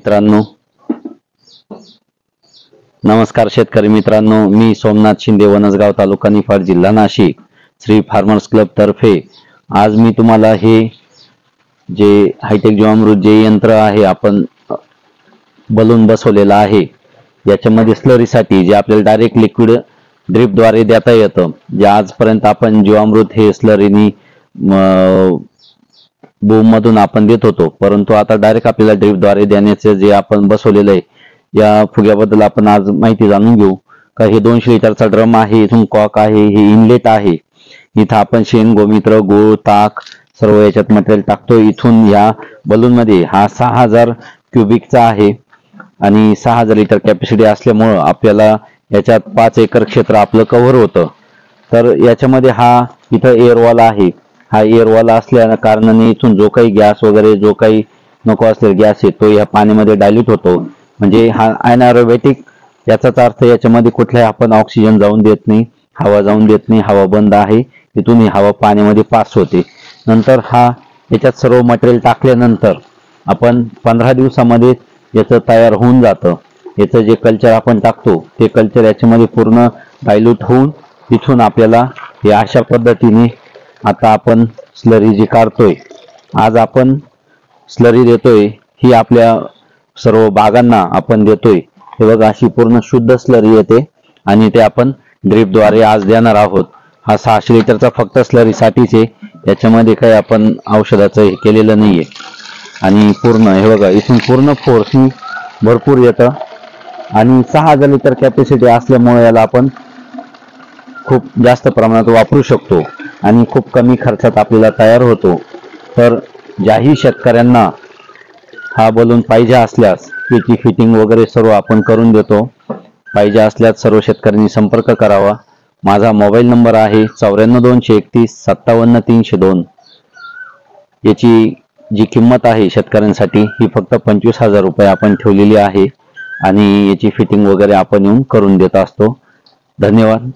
मित्रांनो नमस्कार शेतकरी मित्रांनो, मी सोमनाथ शिंदे, वनसगाव, तालुका निफाड, जिल्हा नाशिक, श्री फार्मर्स क्लब तर्फे आज मी तुम्हाला हे जे हायटेक जीवामृत जे यंत्र आहे आपण बलून बसवलेला आहे याच्यामध्ये स्लरीसाठी जे आपल्याला डायरेक्ट लिक्विड ड्रिप द्वारे देता येतं। जे आजपर्यंत आपण जीवामृत हे स्लरीनी बूम मधून आपण देत होतो, परंतु आता डायरेक्ट आपल्याला ड्रिप द्वारे देण्याचे जे आपण बसवलेलं आहे या फुग्याबद्दल आपण आज माहिती जाणून घेऊ। का हे 200 लिटरचा ड्रम आहे, इथून कॉक आहे, हे इनलेट आहे, इथं आपण शेण, गोमित्र, गूळ, ताक सर्व याच्यात मटेरियल टाकतो। इथून या बलून मध्ये हा 6000 क्युबिकचा आहे आणि 6000 लिटर कॅपॅसिटी असल्यामुळे आपल्याला याच्यात 5 एकर क्षेत्र आपलं कव्हर होतं। तर याच्यामध्ये हा इथं एअरवॉल आहे, हा एअरवॉल असल्या कारणाने इथून जो काही गॅस वगैरे जो काही नको असलेला गॅस आहे तो या पाण्यामध्ये डायल्यूट होतो। म्हणजे हा अनारोबॅटिक, याचाच अर्थ याच्यामध्ये कुठलाही आपण ऑक्सिजन जाऊन देत नाही, हवा जाऊन देत नाही, हवा बंद आहे, तिथून ही हवा पाण्यामध्ये पास होते। नंतर हा याच्यात सर्व मटेरियल टाकल्यानंतर आपण 15 दिवसामध्ये याचं तयार होऊन जातं। याचं जे कल्चर आपण टाकतो ते कल्चर याच्यामध्ये पूर्ण डायल्यूट होऊन तिथून आपल्याला हे अशा पद्धतीने आता आपण स्लरी जी काढतोय, आज आपण स्लरी देतोय ही आपल्या सर्व बागांना आपण देतोय। हे बघा अशी पूर्ण शुद्ध स्लरी येते आणि ते आपण ड्रिप द्वारे आज देणार आहोत। हा 600 लिटरचा फक्त स्लरी साठीच आहे, याच्यामध्ये काही आपण औषधाचं हे केलेलं नाहीये। आणि पूर्ण हे बघा इथून पूर्ण फोर्स भरपूर येतं आणि 6000 लिटर कॅपॅसिटी असल्यामुळे याला आपण खूप जास्त प्रमाणात वापरू शकतो आणि खूप कमी खर्चात आपल्याला तयार होतो। तर ज्याही शेतकऱ्यांना हा बलून पाहिजे असल्यास त्याची फिटिंग वगैरे सर्व आपण करून देतो। पाहिजे असल्यास सर्व शेतकऱ्यांनी संपर्क करावा। माझा मोबाईल नंबर आहे 9423157302। याची जी किंमत आहे शेतकऱ्यांसाठी ही फक्त 25000 रुपये आपण ठेवलेली आहे आणि याची फिटिंग वगैरे आपण येऊन करून देत असतो। धन्यवाद।